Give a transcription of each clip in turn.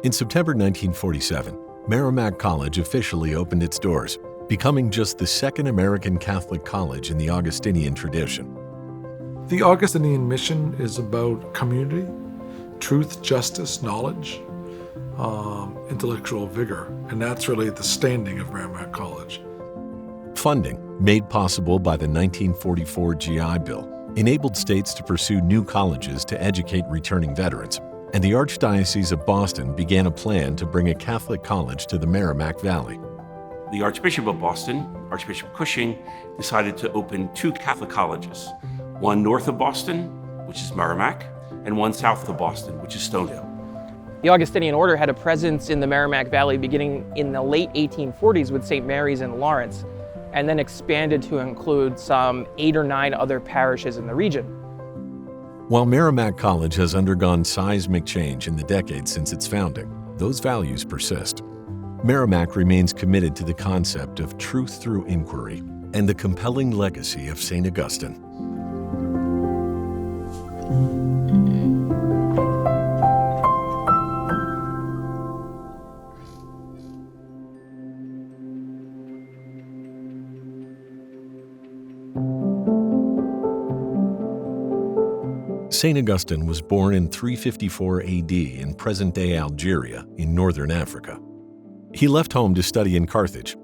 In September 1947, Merrimack College officially opened its doors, becoming just the second American Catholic college in the Augustinian tradition. The Augustinian mission is about community, truth, justice, knowledge, intellectual vigor, and that's really the standing of Merrimack College. Funding, made possible by the 1944 GI Bill, enabled states to pursue new colleges to educate returning veterans, and the Archdiocese of Boston began a plan to bring a Catholic college to the Merrimack Valley. The Archbishop of Boston, Archbishop Cushing, decided to open two Catholic colleges, one north of Boston, which is Merrimack, and one south of Boston, which is Stonehill. The Augustinian order had a presence in the Merrimack Valley beginning in the late 1840s with St. Mary's in Lawrence, and then expanded to include some 8 or 9 other parishes in the region. While Merrimack College has undergone seismic change in the decades since its founding, those values persist. Merrimack remains committed to the concept of truth through inquiry and the compelling legacy of St. Augustine. St. Augustine was born in 354 AD in present-day Algeria in northern Africa. He left home to study in Carthage.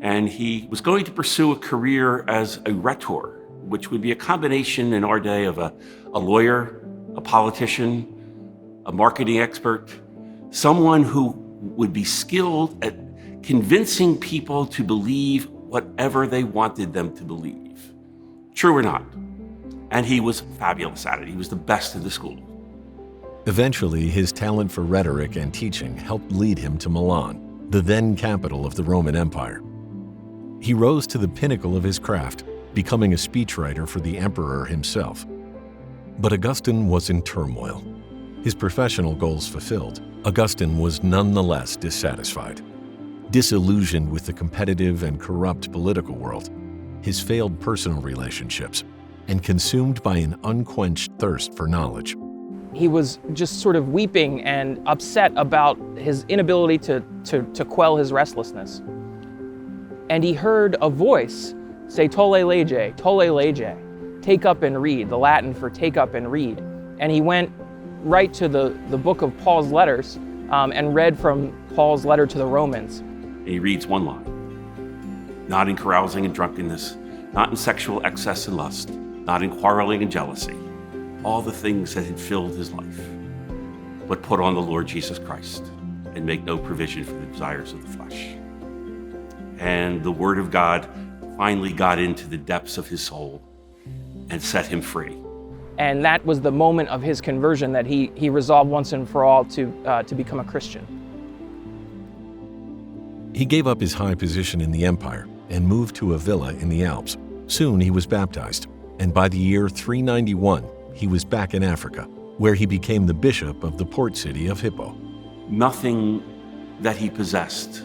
And he was going to pursue a career as a rhetor, which would be a combination in our day of a lawyer, a politician, a marketing expert, someone who would be skilled at convincing people to believe whatever they wanted them to believe. True or not? And he was fabulous at it. He was the best in the school. Eventually, his talent for rhetoric and teaching helped lead him to Milan, the then capital of the Roman Empire. He rose to the pinnacle of his craft, becoming a speechwriter for the emperor himself. But Augustine was in turmoil. His professional goals fulfilled, Augustine was nonetheless dissatisfied. Disillusioned with the competitive and corrupt political world, his failed personal relationships, and consumed by an unquenched thirst for knowledge. He was just sort of weeping and upset about his inability to quell his restlessness. And he heard a voice say, tolle lege, take up and read, the Latin for take up and read. And he went right to the book of Paul's letters and read from Paul's letter to the Romans. And he reads one line: not in carousing and drunkenness, not in sexual excess and lust, not in quarreling and jealousy, all the things that had filled his life, but put on the Lord Jesus Christ and make no provision for the desires of the flesh. And the Word of God finally got into the depths of his soul and set him free. And that was the moment of his conversion, that he resolved once and for all to become a Christian. He gave up his high position in the empire and moved to a villa in the Alps. Soon he was baptized, and by the year 391, he was back in Africa, where he became the bishop of the port city of Hippo. Nothing that he possessed,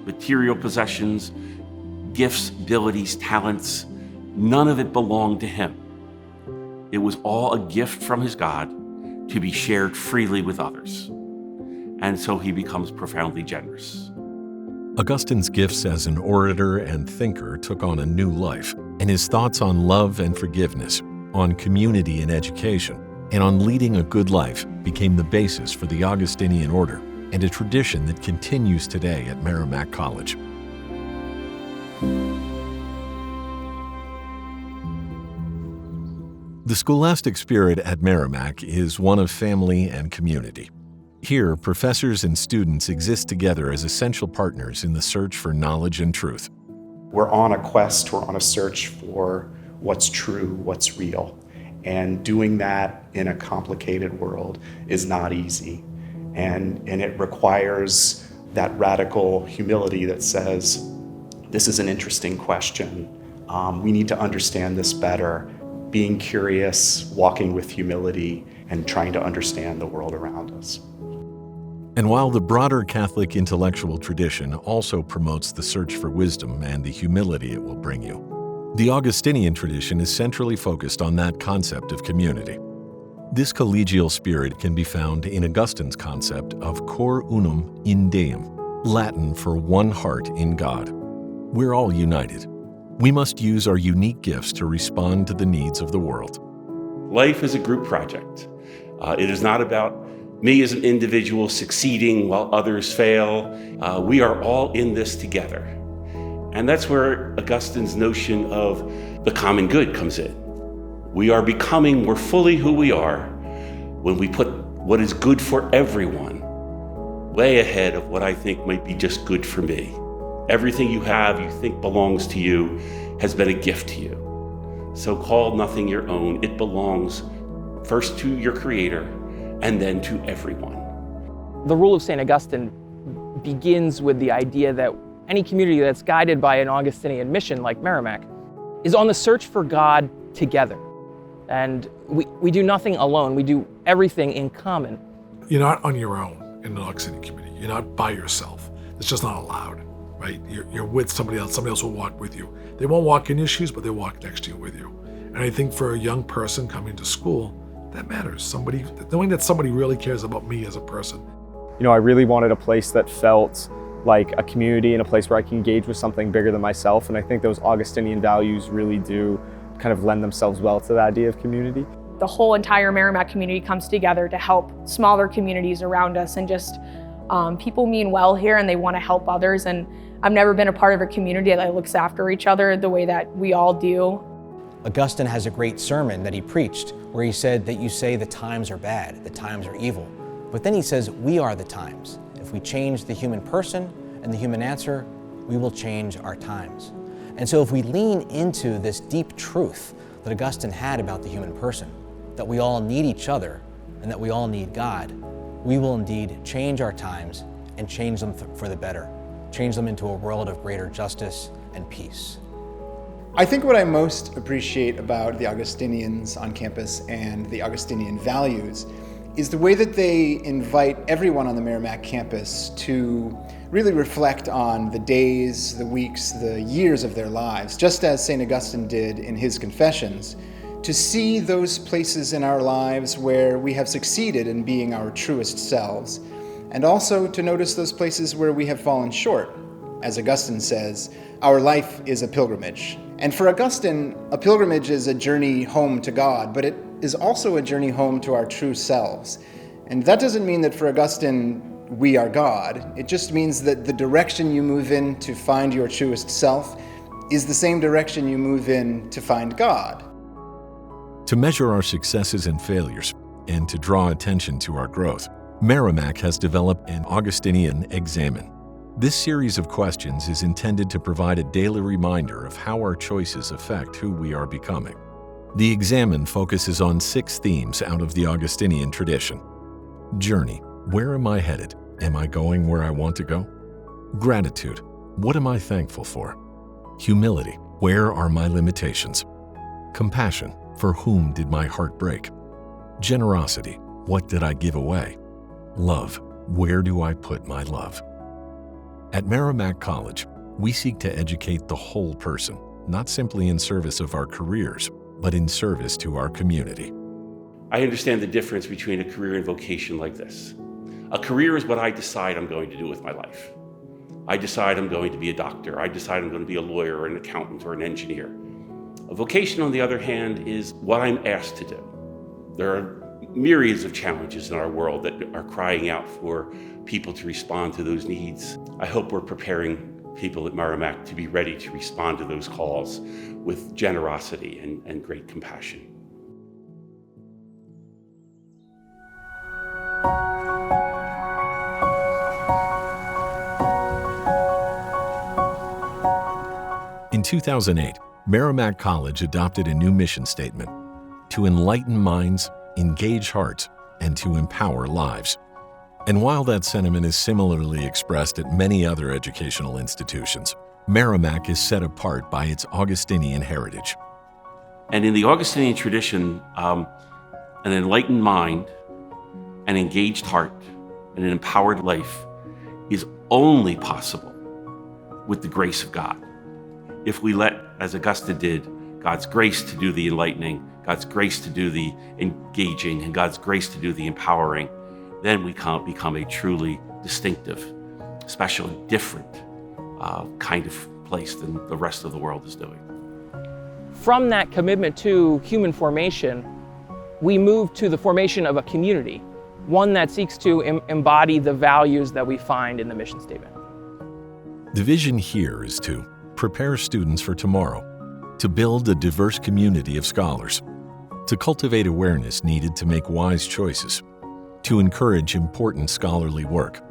material possessions, gifts, abilities, talents, none of it belonged to him. It was all a gift from his God to be shared freely with others. And so he becomes profoundly generous. Augustine's gifts as an orator and thinker took on a new life, and his thoughts on love and forgiveness, on community and education, and on leading a good life became the basis for the Augustinian order and a tradition that continues today at Merrimack College. The Scholastic Spirit at Merrimack is one of family and community. Here, professors and students exist together as essential partners in the search for knowledge and truth. We're on a quest, we're on a search for what's true, what's real. And doing that in a complicated world is not easy. And it requires that radical humility that says, this is an interesting question. We need to understand this better. Being curious, walking with humility, and trying to understand the world around us. And while the broader Catholic intellectual tradition also promotes the search for wisdom and the humility it will bring you, the Augustinian tradition is centrally focused on that concept of community. This collegial spirit can be found in Augustine's concept of cor unum in Deum, Latin for one heart in God. We're all united. We must use our unique gifts to respond to the needs of the world. Life is a group project. It is not about me as an individual succeeding while others fail. We are all in this together. And that's where Augustine's notion of the common good comes in. We are becoming more fully who we are when we put what is good for everyone way ahead of what I think might be just good for me. Everything you have, you think belongs to you, has been a gift to you. So call nothing your own. It belongs first to your Creator and then to everyone. The rule of St. Augustine begins with the idea that any community that's guided by an Augustinian mission like Merrimack is on the search for God together. And we do nothing alone. We do everything in common. You're not on your own in an Augustinian community. You're not by yourself. It's just not allowed, right? You're with somebody else. Somebody else will walk with you. They won't walk in your shoes, but they'll walk next to you with you. And I think for a young person coming to school, that matters. Knowing that somebody really cares about me as a person. You know, I really wanted a place that felt like a community and a place where I can engage with something bigger than myself. And I think those Augustinian values really do kind of lend themselves well to the idea of community. The whole entire Merrimack community comes together to help smaller communities around us, and just people mean well here and they want to help others. And I've never been a part of a community that looks after each other the way that we all do. Augustine has a great sermon that he preached where he said that you say the times are bad, the times are evil. But then he says, we are the times. If we change the human person and the human answer, we will change our times. And so if we lean into this deep truth that Augustine had about the human person, that we all need each other and that we all need God, we will indeed change our times and change them for the better, change them into a world of greater justice and peace. I think what I most appreciate about the Augustinians on campus and the Augustinian values is the way that they invite everyone on the Merrimack campus to really reflect on the days, the weeks, the years of their lives, just as St. Augustine did in his Confessions, to see those places in our lives where we have succeeded in being our truest selves, and also to notice those places where we have fallen short. As Augustine says, our life is a pilgrimage. And for Augustine, a pilgrimage is a journey home to God, but it is also a journey home to our true selves. And that doesn't mean that for Augustine, we are God. It just means that the direction you move in to find your truest self is the same direction you move in to find God. To measure our successes and failures, and to draw attention to our growth, Merrimack has developed an Augustinian examen. This series of questions is intended to provide a daily reminder of how our choices affect who we are becoming. The examen focuses on 6 themes out of the Augustinian tradition. Journey. Where am I headed? Am I going where I want to go? Gratitude. What am I thankful for? Humility. Where are my limitations? Compassion. For whom did my heart break? Generosity. What did I give away? Love. Where do I put my love? At Merrimack College, we seek to educate the whole person, not simply in service of our careers, but in service to our community. I understand the difference between a career and vocation like this. A career is what I decide I'm going to do with my life. I decide I'm going to be a doctor. I decide I'm going to be a lawyer or an accountant or an engineer. A vocation, on the other hand, is what I'm asked to do. There are myriads of challenges in our world that are crying out for people to respond to those needs. I hope we're preparing people at Merrimack to be ready to respond to those calls with generosity and great compassion. In 2008, Merrimack College adopted a new mission statement: to enlighten minds, engage hearts, and to empower lives. And while that sentiment is similarly expressed at many other educational institutions, Merrimack is set apart by its Augustinian heritage. And in the Augustinian tradition, an enlightened mind, an engaged heart, and an empowered life is only possible with the grace of God. If we let, as Augustine did, God's grace to do the enlightening, God's grace to do the engaging, and God's grace to do the empowering, then we can become a truly distinctive, special, different kind of place than the rest of the world is doing. From that commitment to human formation, we move to the formation of a community, one that seeks to embody the values that we find in the mission statement. The vision here is to prepare students for tomorrow, to build a diverse community of scholars, to cultivate awareness needed to make wise choices, to encourage important scholarly work,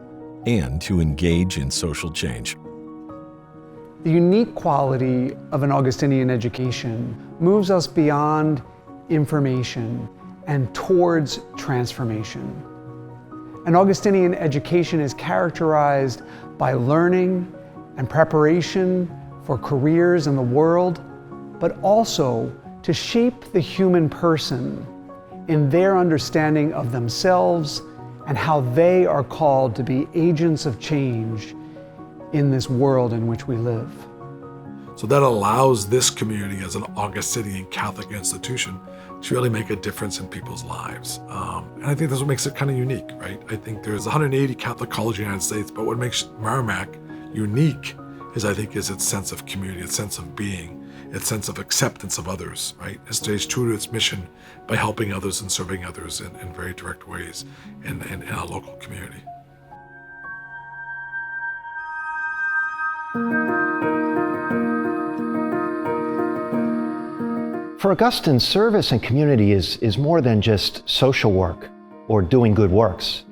and to engage in social change. The unique quality of an Augustinian education moves us beyond information and towards transformation. An Augustinian education is characterized by learning and preparation for careers in the world, but also to shape the human person in their understanding of themselves and how they are called to be agents of change in this world in which we live. So that allows this community as an Augustinian Catholic institution to really make a difference in people's lives. And I think that's what makes it kind of unique, right? I think there's 180 Catholic colleges in the United States, but what makes Merrimack unique is its sense of community, its sense of being, its sense of acceptance of others, right? It stays true to its mission by helping others and serving others in very direct ways in our local community. For Augustine, service and community is more than just social work or doing good works.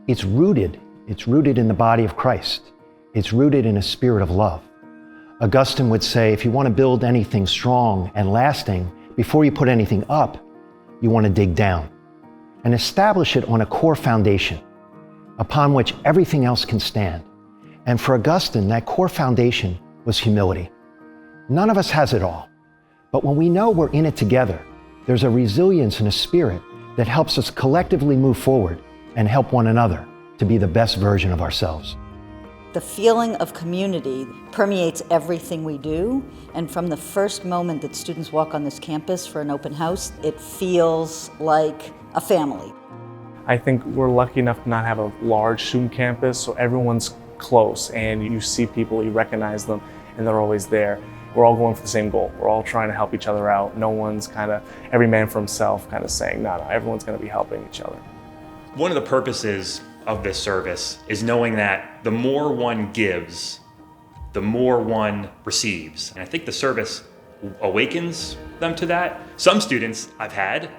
It's rooted in the body of Christ. It's rooted in a spirit of love. Augustine would say, if you want to build anything strong and lasting, before you put anything up, you want to dig down and establish it on a core foundation upon which everything else can stand. And for Augustine, that core foundation was humility. None of us has it all, but when we know we're in it together, there's a resilience and a spirit that helps us collectively move forward and help one another to be the best version of ourselves. The feeling of community permeates everything we do, and from the first moment that students walk on this campus for an open house, it feels like a family. I think we're lucky enough to not have a large student campus, so everyone's close and you see people, you recognize them, and they're always there. We're all going for the same goal. We're all trying to help each other out. No one's kind of, every man for himself, kind of saying, no, everyone's going to be helping each other. One of the purposes of this service is knowing that the more one gives, the more one receives. And I think the service awakens them to that. Some students I've had,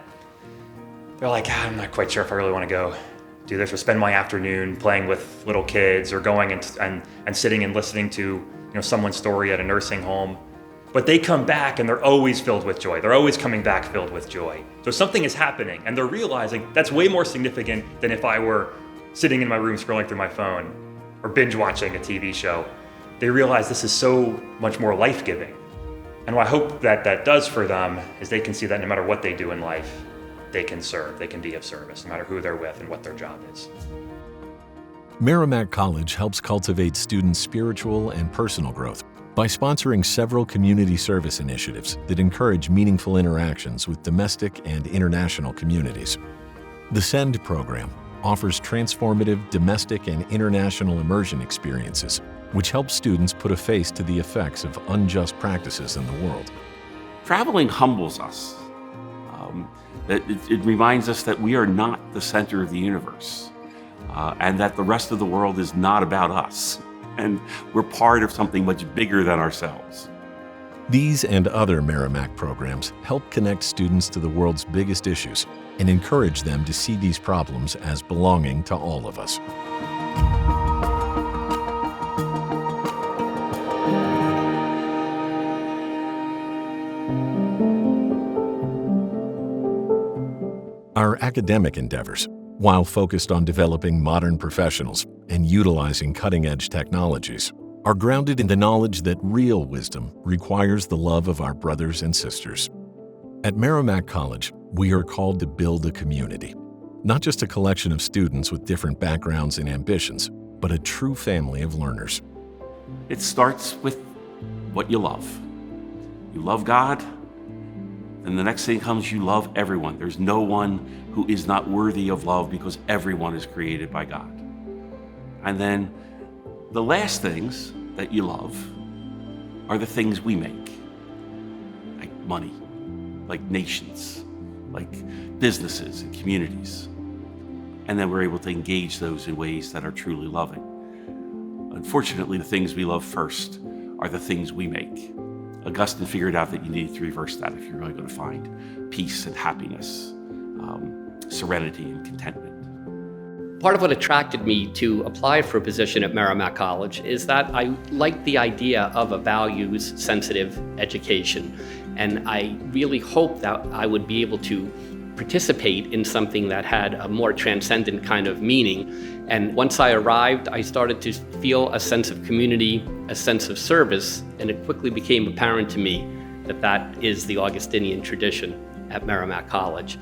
they're like, I'm not quite sure if I really want to go do this or spend my afternoon playing with little kids or going and sitting and listening to someone's story at a nursing home. But they come back and they're always filled with joy. They're always coming back filled with joy. So something is happening and they're realizing that's way more significant than if I were sitting in my room scrolling through my phone or binge watching a TV show. They realize this is so much more life-giving. And what I hope that does for them is they can see that no matter what they do in life, they can serve, they can be of service, no matter who they're with and what their job is. Merrimack College helps cultivate students' spiritual and personal growth by sponsoring several community service initiatives that encourage meaningful interactions with domestic and international communities. The SEND program offers transformative domestic and international immersion experiences, which help students put a face to the effects of unjust practices in the world. Traveling humbles us. It reminds us that we are not the center of the universe, and that the rest of the world is not about us, and we're part of something much bigger than ourselves. These and other Merrimack programs help connect students to the world's biggest issues and encourage them to see these problems as belonging to all of us. Our academic endeavors, while focused on developing modern professionals and utilizing cutting-edge technologies, are grounded in the knowledge that real wisdom requires the love of our brothers and sisters. At Merrimack College, we are called to build a community, not just a collection of students with different backgrounds and ambitions, but a true family of learners. It starts with what you love. You love God, And the next thing comes, you love everyone. There's no one who is not worthy of love because everyone is created by God. And then the last things that you love are the things we make, like money, like nations, like businesses and communities. And then we're able to engage those in ways that are truly loving. Unfortunately, the things we love first are the things we make. Augustine figured out that you needed to reverse that if you're really going to find peace and happiness, serenity and contentment. Part of what attracted me to apply for a position at Merrimack College is that I liked the idea of a values-sensitive education. And I really hoped that I would be able to participate in something that had a more transcendent kind of meaning. And once I arrived, I started to feel a sense of community, a sense of service, and it quickly became apparent to me that that is the Augustinian tradition at Merrimack College.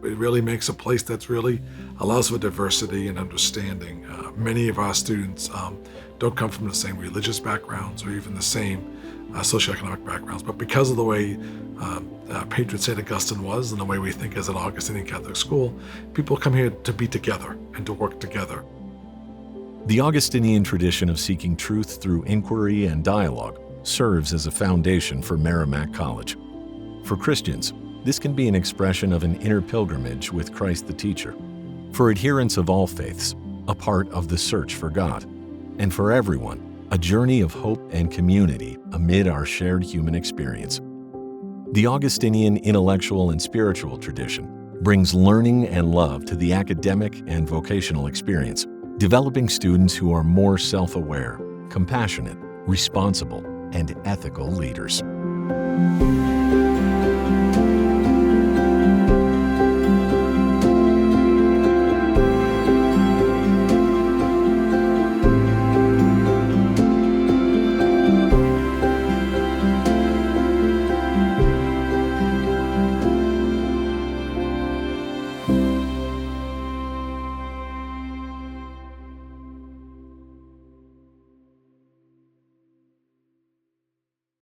It really makes a place that's really allows for diversity and understanding. Many of our students don't come from the same religious backgrounds or even the same socioeconomic backgrounds, but because of the way patron St. Augustine was and the way we think as an Augustinian Catholic school, people come here to be together and to work together. The Augustinian tradition of seeking truth through inquiry and dialogue serves as a foundation for Merrimack College. For Christians, this can be an expression of an inner pilgrimage with Christ the teacher. For adherents of all faiths, a part of the search for God. And for everyone, a journey of hope and community amid our shared human experience. The Augustinian intellectual and spiritual tradition brings learning and love to the academic and vocational experience, developing students who are more self-aware, compassionate, responsible, and ethical leaders.